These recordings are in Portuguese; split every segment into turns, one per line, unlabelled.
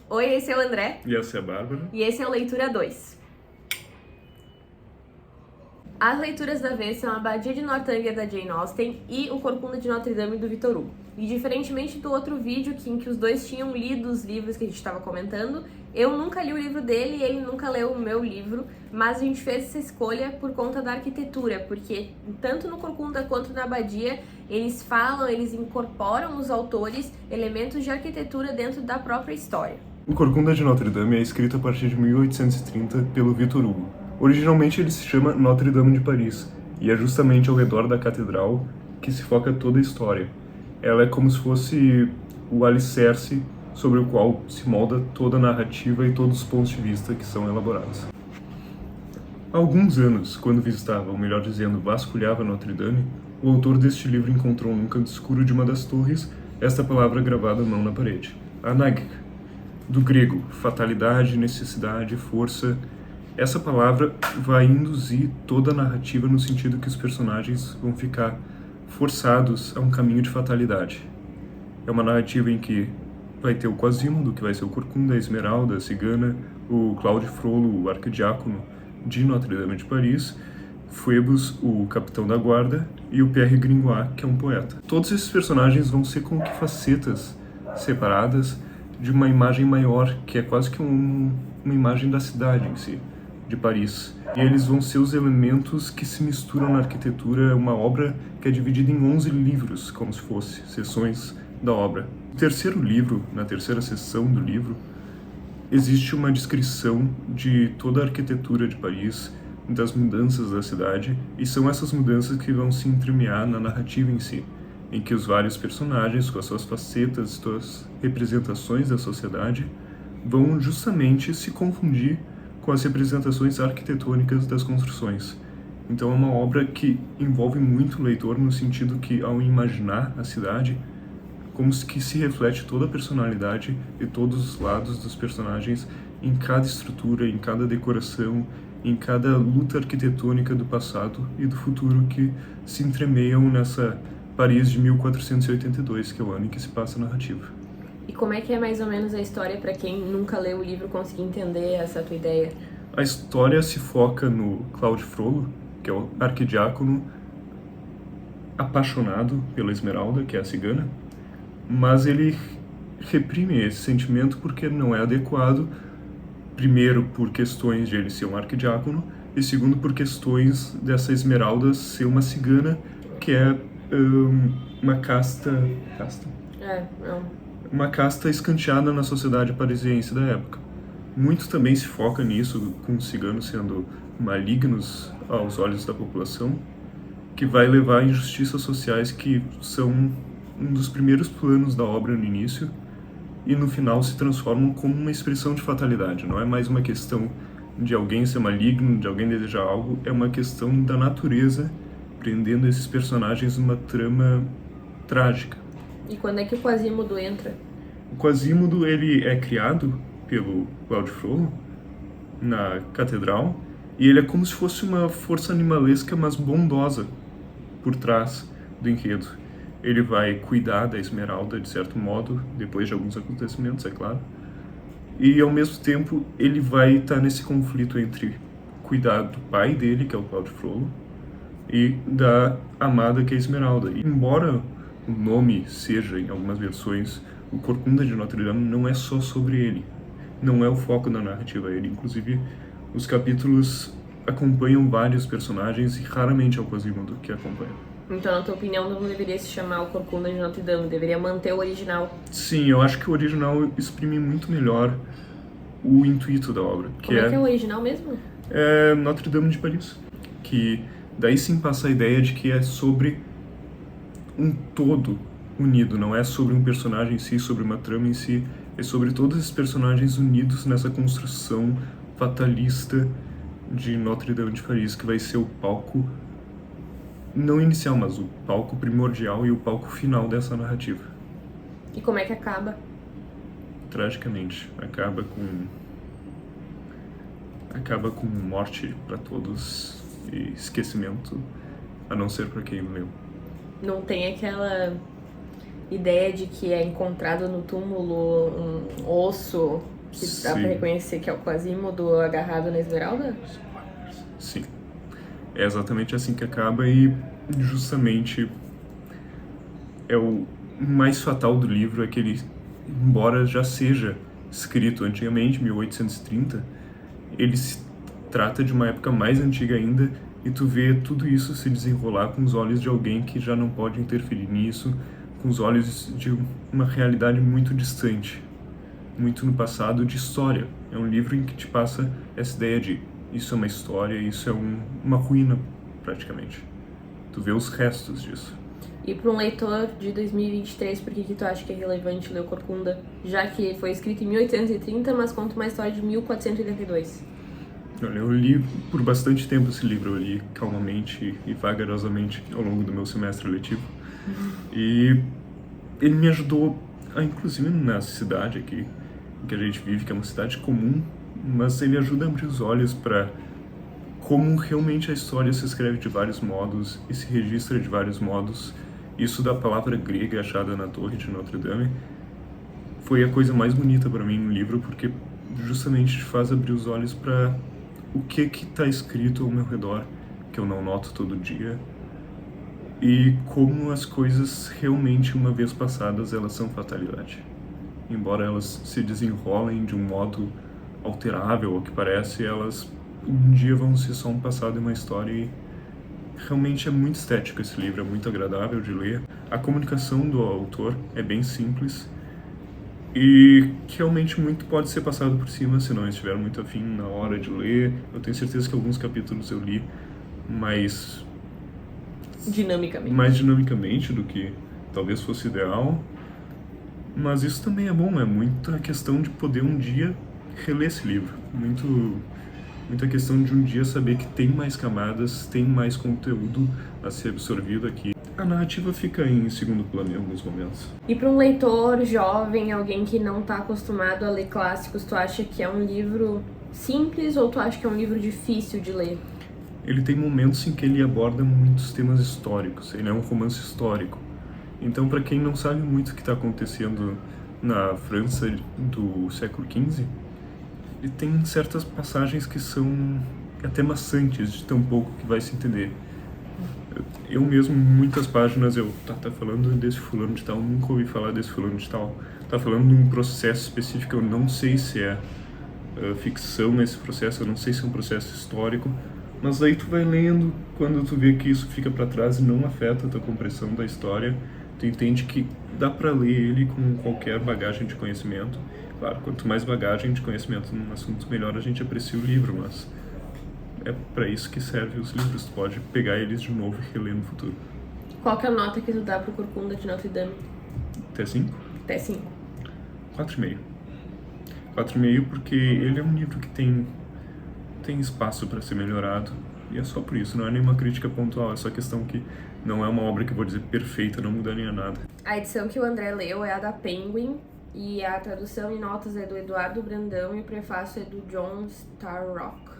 Oi, esse é o André.
E essa é a Bárbara.
E esse é o Leitura 2. As leituras da vez são A Abadia de Northanger, da Jane Austen, e O Corcunda de Notre Dame, do Victor Hugo. E diferentemente do outro vídeo, em que os dois tinham lido os livros que a gente estava comentando, eu nunca li o livro dele e ele nunca leu o meu livro, mas a gente fez essa escolha por conta da arquitetura, porque tanto no Corcunda quanto na Abadia, eles incorporam os autores elementos de arquitetura dentro da própria história.
O Corcunda de Notre Dame é escrito a partir de 1830 pelo Victor Hugo. Originalmente ele se chama Notre Dame de Paris, e é justamente ao redor da catedral que se foca toda a história. Ela é como se fosse o alicerce sobre o qual se molda toda a narrativa e todos os pontos de vista que são elaborados. Há alguns anos, quando visitava, ou melhor dizendo, vasculhava Notre Dame, o autor deste livro encontrou num canto escuro de uma das torres esta palavra gravada à mão na parede: Anag, do grego, fatalidade, necessidade, força. Essa palavra vai induzir toda a narrativa no sentido que os personagens vão ficar forçados a um caminho de fatalidade. É uma narrativa em que vai ter o Quasimodo, que vai ser o Corcunda, a Esmeralda, a Cigana, o Claude Frollo, o arquidiácono de Notre Dame de Paris, Phoebus, o capitão da guarda, e o Pierre Gringoire, que é um poeta. Todos esses personagens vão ser como que facetas separadas de uma imagem maior, que é quase que uma imagem da cidade em si, de Paris. E eles vão ser os elementos que se misturam na arquitetura, uma obra que é dividida em 11 livros, como se fosse seções da obra. No terceiro livro, na terceira seção do livro, existe uma descrição de toda a arquitetura de Paris, das mudanças da cidade, e são essas mudanças que vão se entremear na narrativa em si, em que os vários personagens, com as suas facetas, suas representações da sociedade, vão justamente se confundir com as representações arquitetônicas das construções. Então é uma obra que envolve muito o leitor no sentido que, ao imaginar a cidade, como que se reflete toda a personalidade e todos os lados dos personagens em cada estrutura, em cada decoração, em cada luta arquitetônica do passado e do futuro que se entremeiam nessa Paris de 1482, que é o ano em que se passa a narrativa.
E como é que é mais ou menos a história para quem nunca leu o livro conseguir entender essa tua ideia?
A história se foca no Claude Frollo, que é o arquidiácono apaixonado pela Esmeralda, que é a cigana, mas ele reprime esse sentimento porque não é adequado, primeiro por questões de ele ser um arquidiácono, e segundo por questões dessa Esmeralda ser uma cigana, que é uma casta... uma casta escanteada na sociedade parisiense da época. Muito também se foca nisso, com os ciganos sendo malignos aos olhos da população, que vai levar a injustiças sociais que são um dos primeiros planos da obra no início, e no final se transformam como uma expressão de fatalidade. Não é mais uma questão de alguém ser maligno, de alguém desejar algo, é uma questão da natureza prendendo esses personagens numa trama trágica.
E quando é que o Quasimodo entra?
O Quasimodo, ele é criado pelo Claude Frollo na catedral, e ele é como se fosse uma força animalesca, mas bondosa, por trás do enredo. Ele vai cuidar da Esmeralda, de certo modo, depois de alguns acontecimentos, é claro, e ao mesmo tempo ele vai estar nesse conflito entre cuidar do pai dele, que é o Claude Frollo, e da amada, que é a Esmeralda. E, embora o nome seja, em algumas versões, o Corcunda de Notre Dame, não é só sobre ele. Não é o foco da narrativa. Ele, inclusive, os capítulos acompanham vários personagens e raramente é o Quasimodo que acompanha.
Então, na tua opinião, não deveria se chamar O Corcunda de Notre Dame, deveria manter o original?
Sim, eu acho que o original exprime muito melhor o intuito da obra.
Como é que é o original mesmo?
É Notre Dame de Paris. Que daí sim passa a ideia de que é sobre um todo unido, não é sobre um personagem em si, sobre uma trama em si, é sobre todos esses personagens unidos nessa construção fatalista de Notre Dame de Paris, que vai ser o palco, não inicial, mas o palco primordial e o palco final dessa narrativa.
E como é que acaba?
Tragicamente, acaba com morte para todos e esquecimento, a não ser para quem leu.
Não tem aquela ideia de que é encontrado no túmulo um osso Que dá pra reconhecer que é o Quasimodo agarrado na Esmeralda?
Sim. É exatamente assim que acaba e justamente é o mais fatal do livro é que ele, embora já seja escrito antigamente, 1830, ele se trata de uma época mais antiga ainda e tu vê tudo isso se desenrolar com os olhos de alguém que já não pode interferir nisso, com os olhos de uma realidade muito distante, muito no passado, de história. É um livro em que te passa essa ideia de isso é uma história, isso é uma ruína, praticamente. Tu vê os restos disso.
E para um leitor de 2023, por que tu acha que é relevante ler o Corcunda? Já que foi escrito em 1830, mas conta uma história de 1482.
Olha, eu li por bastante tempo esse livro, eu li calmamente e vagarosamente ao longo do meu semestre letivo. E ele me ajudou, inclusive na cidade aqui que a gente vive, que é uma cidade comum, mas ele ajuda a abrir os olhos para como realmente a história se escreve de vários modos e se registra de vários modos. Isso da palavra grega achada na Torre de Notre Dame foi a coisa mais bonita para mim no livro, porque justamente te faz abrir os olhos para o que está escrito ao meu redor, que eu não noto todo dia, e como as coisas realmente, uma vez passadas, elas são fatalidade. Embora elas se desenrolem de um modo alterável, ao que parece, elas um dia vão ser só um passado e uma história. E realmente é muito estético esse livro, é muito agradável de ler. A comunicação do autor é bem simples e que realmente muito pode ser passado por cima se não estiver muito afim na hora de ler. Eu tenho certeza que alguns capítulos eu li mais dinamicamente do que talvez fosse ideal. Mas isso também é bom, é muita questão de poder um dia reler esse livro. Muita questão de um dia saber que tem mais camadas, tem mais conteúdo a ser absorvido aqui. A narrativa fica em segundo plano em alguns momentos.
E para um leitor jovem, alguém que não está acostumado a ler clássicos, tu acha que é um livro simples ou tu acha que é um livro difícil de ler?
Ele tem momentos em que ele aborda muitos temas históricos, ele é um romance histórico. Então, para quem não sabe muito o que está acontecendo na França do século XV, ele tem certas passagens que são até maçantes de tão pouco que vai se entender. Eu mesmo, muitas páginas, tá falando desse fulano de tal, nunca ouvi falar desse fulano de tal. Tá falando de um processo específico, eu não sei se é ficção nesse processo, eu não sei se é um processo histórico, mas aí tu vai lendo, quando tu vê que isso fica para trás e não afeta a tua compreensão da história, tu entende que dá para ler ele com qualquer bagagem de conhecimento. Claro, quanto mais bagagem de conhecimento num assunto, melhor a gente aprecia o livro, mas é para isso que servem os livros. Tu pode pegar eles de novo e reler no futuro.
Qual que é a nota que tu dá pro Corcunda de Notre Dame?
Até 5?
Até 5.
4,5. 4,5 porque ele é um livro que tem espaço para ser melhorado. E é só por isso, não é nenhuma crítica pontual, é só questão que não é uma obra que eu vou dizer perfeita, não mudaria nada.
A edição que o André leu é a da Penguin, e a tradução e notas é do Eduardo Brandão e o prefácio é do John Starrock.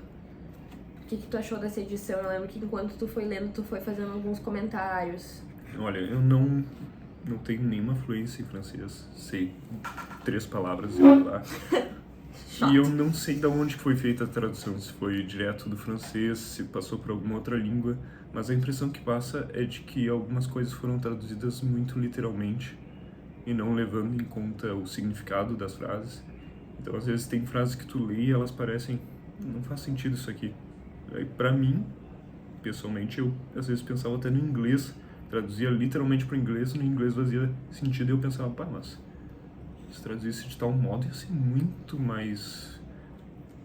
O que tu achou dessa edição? Eu lembro que enquanto tu foi lendo, tu foi fazendo alguns comentários.
Olha, eu não tenho nenhuma fluência em francês, sei 3 palavras e olha lá. E eu não sei de onde foi feita a tradução, se foi direto do francês, se passou por alguma outra língua, mas a impressão que passa é de que algumas coisas foram traduzidas muito literalmente e não levando em conta o significado das frases. Então, às vezes, tem frases que tu lê e elas parecem, não faz sentido isso aqui. Pra mim, pessoalmente, eu às vezes pensava até no inglês, traduzia literalmente pro inglês, no inglês fazia sentido e eu pensava, pá, mas se traduzisse de tal modo ia ser muito mais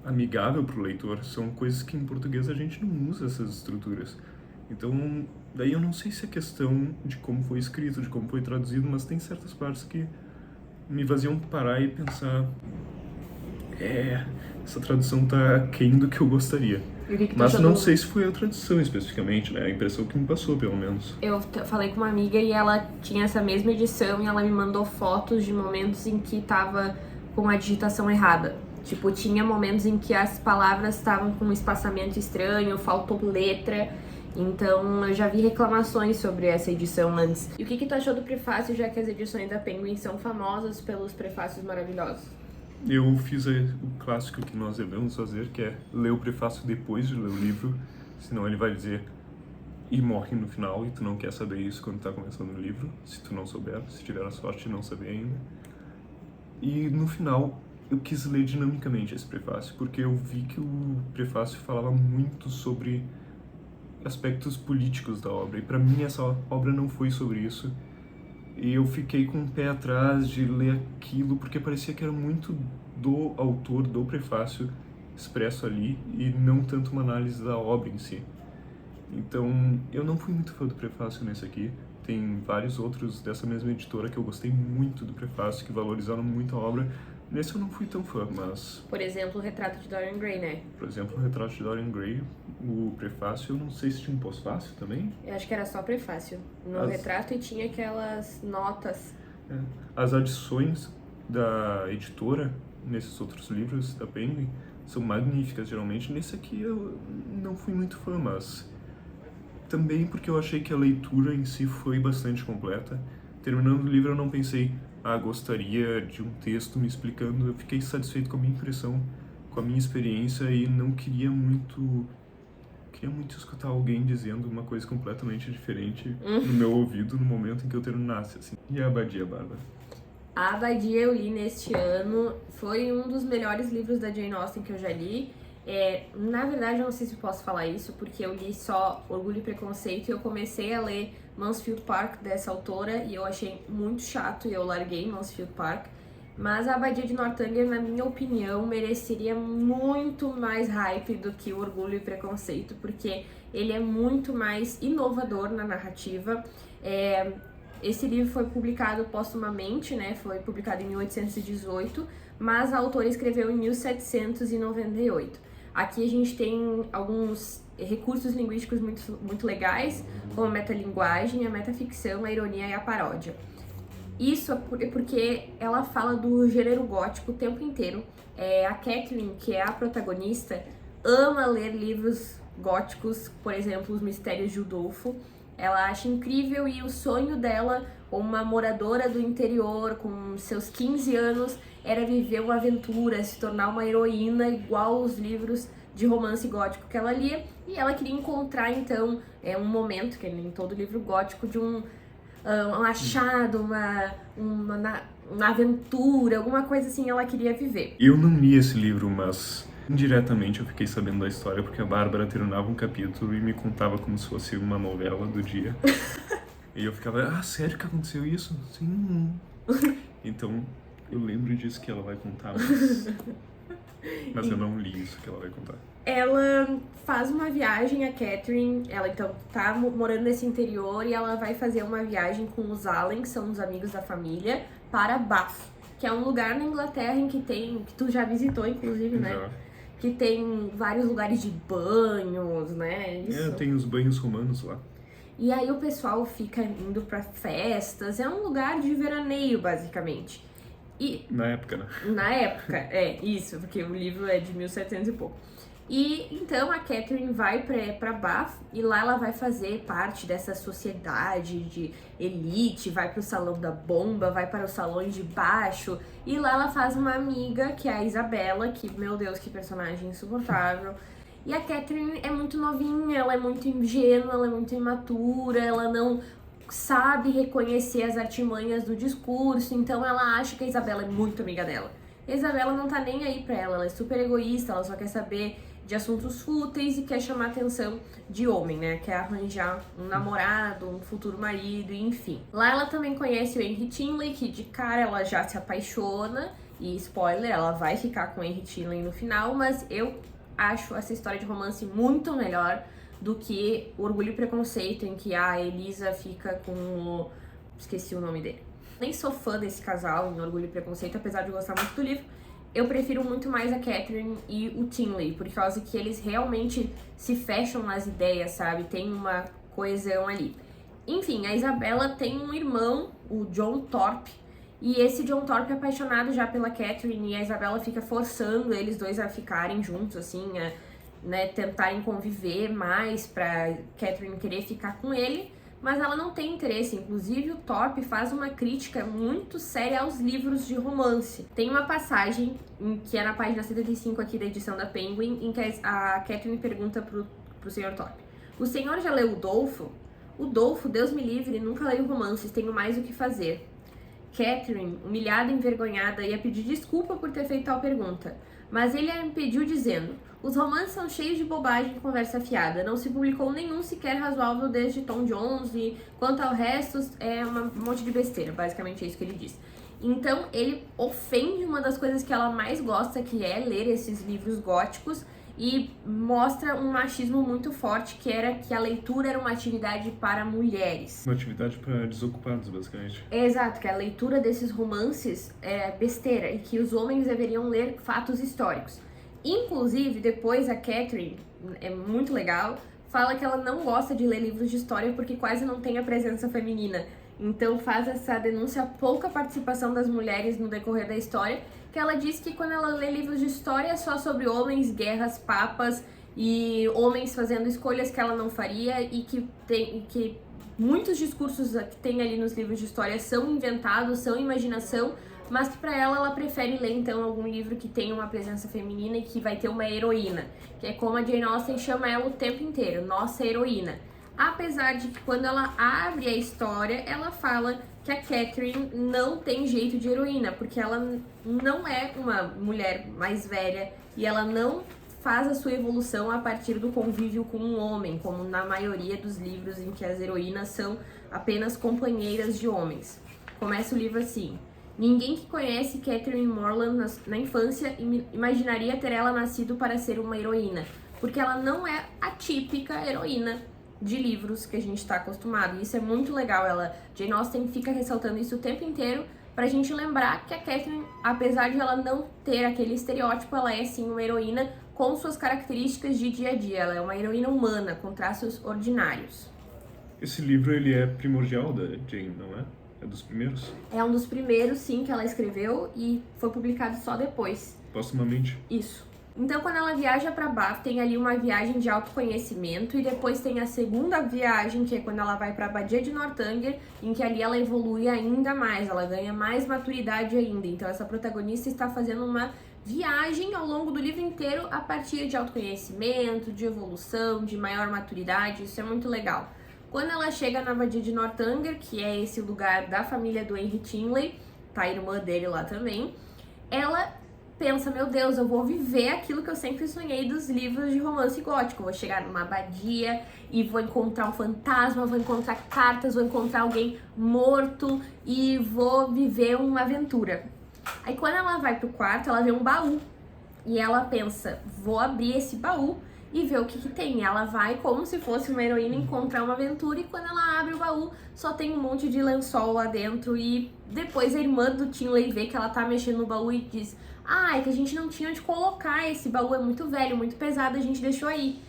amigável pro leitor. São coisas que em português a gente não usa essas estruturas. Então, daí eu não sei se é questão de como foi escrito, de como foi traduzido, mas tem certas partes que me faziam parar e pensar, essa tradução tá aquém do que eu gostaria. Mas não sei se foi a tradução especificamente, né? A impressão que me passou, pelo menos.
Eu falei com uma amiga e ela tinha essa mesma edição e ela me mandou fotos de momentos em que tava com a digitação errada. Tipo, tinha momentos em que as palavras estavam com um espaçamento estranho, faltou letra. Então, eu já vi reclamações sobre essa edição antes. E o que tu achou do prefácio, já que as edições da Penguin são famosas pelos prefácios maravilhosos?
Eu fiz o clássico que nós devemos fazer, que é ler o prefácio depois de ler o livro, senão ele vai dizer e morre no final, e tu não quer saber isso quando tá começando o livro, se tu não souber, se tiver a sorte de não saber ainda. E no final eu quis ler dinamicamente esse prefácio, porque eu vi que o prefácio falava muito sobre aspectos políticos da obra, e para mim essa obra não foi sobre isso. E eu fiquei com o pé atrás de ler aquilo, porque parecia que era muito do autor, do prefácio expresso ali, e não tanto uma análise da obra em si. Então, eu não fui muito fã do prefácio nesse aqui. Tem vários outros dessa mesma editora que eu gostei muito do prefácio, que valorizaram muito a obra. Nesse eu não fui tão fã, mas...
Por exemplo, o Retrato de Dorian Gray, né?
Por exemplo, o Retrato de Dorian Gray, o prefácio, eu não sei se tinha um pós-fácio também.
Eu acho que era só prefácio. No retrato e tinha aquelas notas.
As adições da editora nesses outros livros da Penguin são magníficas, geralmente. Nesse aqui eu não fui muito fã, mas também porque eu achei que a leitura em si foi bastante completa. Terminando o livro eu não pensei, gostaria de um texto me explicando. Eu fiquei satisfeito com a minha impressão, com a minha experiência, e não queria muito escutar alguém dizendo uma coisa completamente diferente no meu ouvido no momento em que eu terminasse, assim. E a Abadia, Bárbara?
A Abadia eu li neste ano, foi um dos melhores livros da Jane Austen que eu já li. Na verdade, eu não sei se posso falar isso, porque eu li só Orgulho e Preconceito e eu comecei a ler Mansfield Park dessa autora e eu achei muito chato e eu larguei Mansfield Park. Mas a Abadia de Northanger, na minha opinião, mereceria muito mais hype do que o Orgulho e Preconceito, porque ele é muito mais inovador na narrativa. Esse livro foi publicado póstumamente, né? Foi publicado em 1818, mas a autora escreveu em 1798. Aqui a gente tem alguns recursos linguísticos muito legais, como a metalinguagem, a metaficção, a ironia e a paródia. Isso é porque ela fala do gênero gótico o tempo inteiro. A Catherine, que é a protagonista, ama ler livros góticos, por exemplo, Os Mistérios de Udolfo. Ela acha incrível e o sonho dela, uma moradora do interior com seus 15 anos, era viver uma aventura, se tornar uma heroína igual aos livros de romance gótico que ela lia. E ela queria encontrar, então, um momento, que em todo livro gótico, de um achado, uma aventura, alguma coisa assim ela queria viver.
Eu não li esse livro, mas indiretamente eu fiquei sabendo da história porque a Bárbara terminava um capítulo e me contava como se fosse uma novela do dia. E eu ficava, sério que aconteceu isso? Sim. Então, eu lembro disso que ela vai contar, mas eu não li isso que ela vai contar.
Ela faz uma viagem, a Catherine, ela então tá morando nesse interior e ela vai fazer uma viagem com os Allen, que são os amigos da família, para Bath, que é um lugar na Inglaterra em que tu já visitou, inclusive, né?
Já.
Que tem vários lugares de banhos, né? Isso.
Tem os banhos romanos lá.
E aí o pessoal fica indo pra festas, é um lugar de veraneio, basicamente. E
na época, né?
Na época, isso, porque o livro é de 1700 e pouco. E então a Catherine vai pra Bath e lá ela vai fazer parte dessa sociedade de elite, vai pro salão da bomba, vai para os salões de baixo e lá ela faz uma amiga, que é a Isabela, que, meu Deus, que personagem insuportável. E a Catherine é muito novinha, ela é muito ingênua, ela é muito imatura, ela não sabe reconhecer as artimanhas do discurso, então ela acha que a Isabela é muito amiga dela. A Isabela não tá nem aí pra ela é super egoísta, ela só quer saber de assuntos fúteis e quer chamar a atenção de homem, né? Quer arranjar um namorado, um futuro marido, enfim. Lá ela também conhece o Henry Tinley, que de cara ela já se apaixona, e spoiler, ela vai ficar com o Henry Tinley no final, mas eu acho essa história de romance muito melhor do que Orgulho e Preconceito, em que a Elisa fica com o... esqueci o nome dele. Nem sou fã desse casal em Orgulho e Preconceito, apesar de gostar muito do livro. Eu prefiro muito mais a Catherine e o Tinley, por causa que eles realmente se fecham nas ideias, sabe? Tem uma coesão ali. Enfim, a Isabela tem um irmão, o John Thorpe, e esse John Thorpe é apaixonado já pela Catherine, e a Isabela fica forçando eles dois a ficarem juntos, assim, tentarem conviver mais pra Catherine querer ficar com ele. mas ela não tem interesse. Inclusive, o Thorpe faz uma crítica muito séria aos livros de romance. Tem uma passagem, que é na página 75 aqui da edição da Penguin, em que a Catherine pergunta pro Sr. Thorpe: o senhor já leu o Dolfo? O Dolfo, Deus me livre, nunca leio romances, tenho mais o que fazer. Catherine, humilhada e envergonhada, ia pedir desculpa por ter feito tal pergunta, mas ele a impediu dizendo: os romances são cheios de bobagem e conversa fiada, não se publicou nenhum sequer razoável desde Tom Jones, e quanto ao resto é um monte de besteira, basicamente é isso que ele diz. Então ele ofende uma das coisas que ela mais gosta, que é ler esses livros góticos, e mostra um machismo muito forte, que era que a leitura era uma atividade para mulheres.
Uma atividade para desocupados, basicamente.
Exato, que a leitura desses romances é besteira e que os homens deveriam ler fatos históricos. Inclusive, depois a Catherine, é muito legal, fala que ela não gosta de ler livros de história porque quase não tem a presença feminina. Então faz essa denúncia a pouca participação das mulheres no decorrer da história, que ela diz que quando ela lê livros de história é só sobre homens, guerras, papas e homens fazendo escolhas que ela não faria, e que muitos discursos que tem ali nos livros de história são inventados, são imaginação, mas que pra ela prefere ler então algum livro que tenha uma presença feminina e que vai ter uma heroína, que é como a Jane Austen chama ela o tempo inteiro, nossa heroína. Apesar de que quando ela abre a história, ela fala que a Catherine não tem jeito de heroína, porque ela não é uma mulher mais velha e ela não faz a sua evolução a partir do convívio com um homem, como na maioria dos livros em que as heroínas são apenas companheiras de homens. Começa o livro assim: ninguém que conhece Catherine Morland na infância imaginaria ter ela nascido para ser uma heroína, porque ela não é a típica heroína de livros que a gente está acostumado. E isso é muito legal. Jane Austen fica ressaltando isso o tempo inteiro pra gente lembrar que a Catherine, apesar de ela não ter aquele estereótipo, ela é sim uma heroína com suas características de dia a dia. Ela é uma heroína humana, com traços ordinários.
Esse livro, ele é primordial da Jane, não é? É dos primeiros?
É um dos primeiros, sim, que ela escreveu e foi publicado só depois.
Postumamente?
Isso. Então, quando ela viaja para Bath, tem ali uma viagem de autoconhecimento, e depois tem a segunda viagem, que é quando ela vai para a Abadia de Northanger, em que ali ela evolui ainda mais, ela ganha mais maturidade ainda. Então, essa protagonista está fazendo uma viagem ao longo do livro inteiro a partir de autoconhecimento, de evolução, de maior maturidade. Isso é muito legal. Quando ela chega na Abadia de Northanger, que é esse lugar da família do Henry Tinley, tá a irmã dele lá também, ela pensa: meu Deus, eu vou viver aquilo que eu sempre sonhei dos livros de romance gótico. Vou chegar numa abadia e vou encontrar um fantasma, vou encontrar cartas, vou encontrar alguém morto e vou viver uma aventura. Aí quando ela vai pro quarto, ela vê um baú e ela pensa: vou abrir esse baú e ver o que tem. E ela vai, como se fosse uma heroína, encontrar uma aventura, e quando ela abre o baú, só tem um monte de lençol lá dentro. E depois a irmã do Tinley vê que ela tá mexendo no baú e diz: ah, é que a gente não tinha onde colocar, esse baú é muito velho, muito pesado, a gente deixou aí.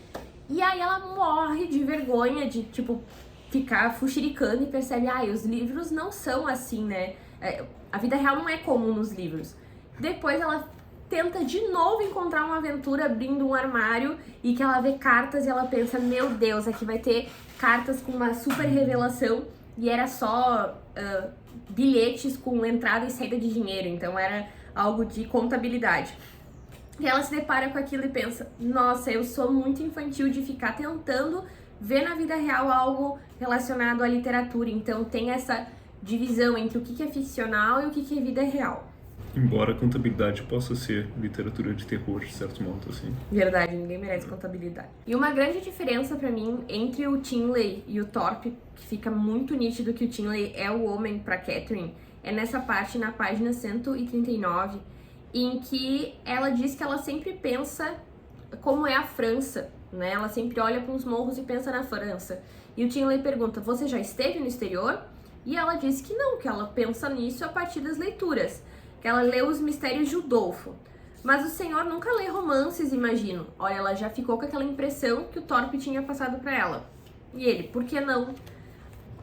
E aí ela morre de vergonha de, tipo, ficar fuxiricando e percebe: ah, os livros não são assim, né? A vida real não é comum nos livros. Depois ela tenta de novo encontrar uma aventura abrindo um armário, e que ela vê cartas e ela pensa: meu Deus, aqui vai ter cartas com uma super revelação, e era só bilhetes com entrada e saída de dinheiro, então era algo de contabilidade. E ela se depara com aquilo e pensa: nossa, eu sou muito infantil de ficar tentando ver na vida real algo relacionado à literatura. Então tem essa divisão entre o que é ficcional e o que é vida real.
Embora a contabilidade possa ser literatura de terror, de certo modo, assim.
Verdade, ninguém merece contabilidade. E uma grande diferença pra mim entre o Tinley e o Thorpe, que fica muito nítido que o Tinley é o homem pra Catherine, é nessa parte, na página 139, em que ela diz que ela sempre pensa como é a França, né? Ela sempre olha para uns morros e pensa na França. E o Tinley pergunta: você já esteve no exterior? E ela diz que não, que ela pensa nisso a partir das leituras, que ela lê Os Mistérios de Udolpho. Mas o senhor nunca lê romances, imagino. Olha, ela já ficou com aquela impressão que o Thorpe tinha passado para ela. E ele: por que não?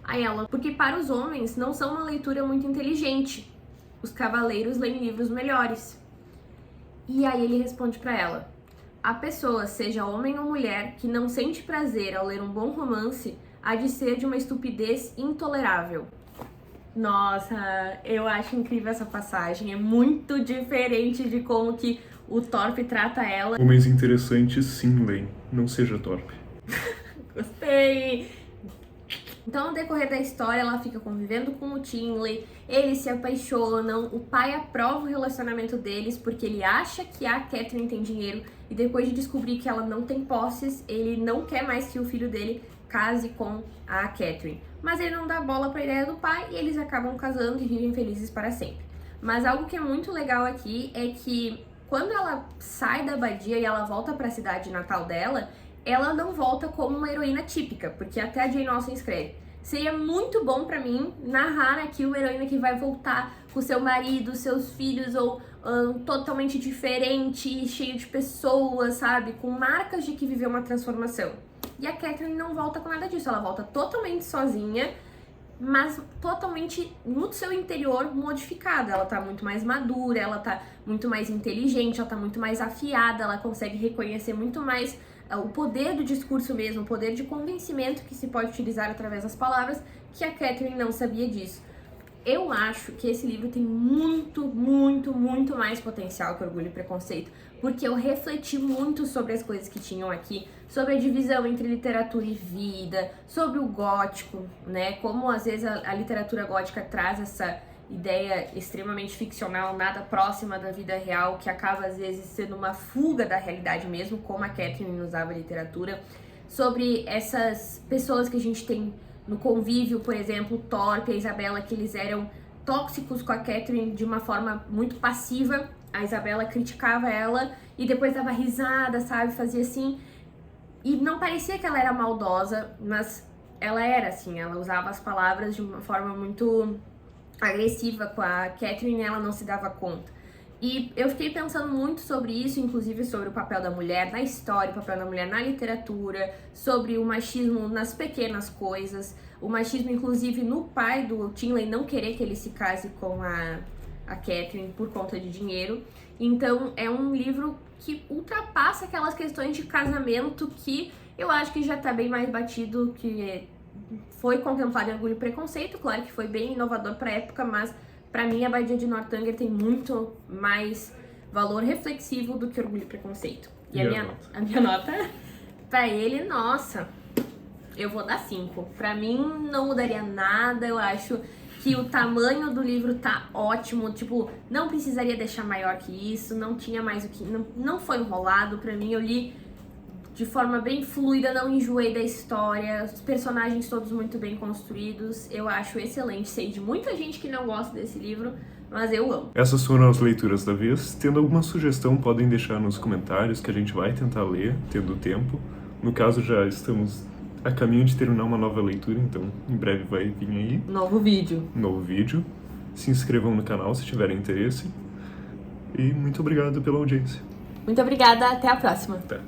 Aí ela: porque para os homens não são uma leitura muito inteligente. Os cavaleiros leem livros melhores. E aí ele responde para ela: a pessoa, seja homem ou mulher, que não sente prazer ao ler um bom romance, há de ser de uma estupidez intolerável. Nossa, eu acho incrível essa passagem. É muito diferente de como que o Thorpe trata ela.
Homens interessantes, sim, Lane. Não seja torpe.
Gostei! Então, no decorrer da história, ela fica convivendo com o Tinley, eles se apaixonam, o pai aprova o relacionamento deles porque ele acha que a Catelyn tem dinheiro e depois de descobrir que ela não tem posses, ele não quer mais que o filho dele case com a Catelyn. Mas ele não dá bola pra ideia do pai e eles acabam casando e vivem felizes para sempre. Mas algo que é muito legal aqui é que quando ela sai da abadia e ela volta para a cidade natal dela, ela não volta como uma heroína típica, porque até a Jane Austen escreve: seria muito bom pra mim narrar aqui uma heroína que vai voltar com seu marido, seus filhos, ou totalmente diferente, cheio de pessoas, sabe? Com marcas de que viveu uma transformação. E a Catelyn não volta com nada disso, ela volta totalmente sozinha, mas totalmente no seu interior modificada. Ela tá muito mais madura, ela tá muito mais inteligente, ela tá muito mais afiada, ela consegue reconhecer muito mais o poder do discurso mesmo, o poder de convencimento que se pode utilizar através das palavras, que a Catelyn não sabia disso. Eu acho que esse livro tem muito, muito, muito mais potencial que Orgulho e Preconceito, porque eu refleti muito sobre as coisas que tinham aqui, sobre a divisão entre literatura e vida, sobre o gótico, né? Como às vezes a literatura gótica traz essa ideia extremamente ficcional, nada próxima da vida real, que acaba às vezes sendo uma fuga da realidade mesmo, como a Catelyn usava a literatura, sobre essas pessoas que a gente tem no convívio, por exemplo, o Thorpe e a Isabela, que eles eram tóxicos com a Catelyn de uma forma muito passiva. A Isabela criticava ela e depois dava risada, sabe, fazia assim, e não parecia que ela era maldosa, mas ela era assim, ela usava as palavras de uma forma muito agressiva com a Catelyn e ela não se dava conta. E eu fiquei pensando muito sobre isso, inclusive sobre o papel da mulher na história, o papel da mulher na literatura, sobre o machismo nas pequenas coisas, o machismo inclusive no pai do Tinley não querer que ele se case com a Catelyn por conta de dinheiro. Então é um livro que ultrapassa aquelas questões de casamento que eu acho que já tá bem mais batido, que foi contemplado em Orgulho e Preconceito. Claro que foi bem inovador pra época, mas pra mim a Abadia de Northanger tem muito mais valor reflexivo do que Orgulho e Preconceito. E a minha nota pra ele, nossa, eu vou dar 5. Pra mim não mudaria nada, eu acho que o tamanho do livro tá ótimo, tipo, não precisaria deixar maior que isso, não tinha mais o que, não foi enrolado. Pra mim, eu li de forma bem fluida, não enjoei da história, os personagens todos muito bem construídos, eu acho excelente. Sei de muita gente que não gosta desse livro, mas eu amo.
Essas foram as leituras da vez. Tendo alguma sugestão, podem deixar nos comentários que a gente vai tentar ler, tendo tempo. No caso, já estamos a caminho de terminar uma nova leitura, então em breve vai vir aí.
Novo vídeo.
Se inscrevam no canal se tiverem interesse. E muito obrigado pela audiência.
Muito obrigada, até a próxima.
Até.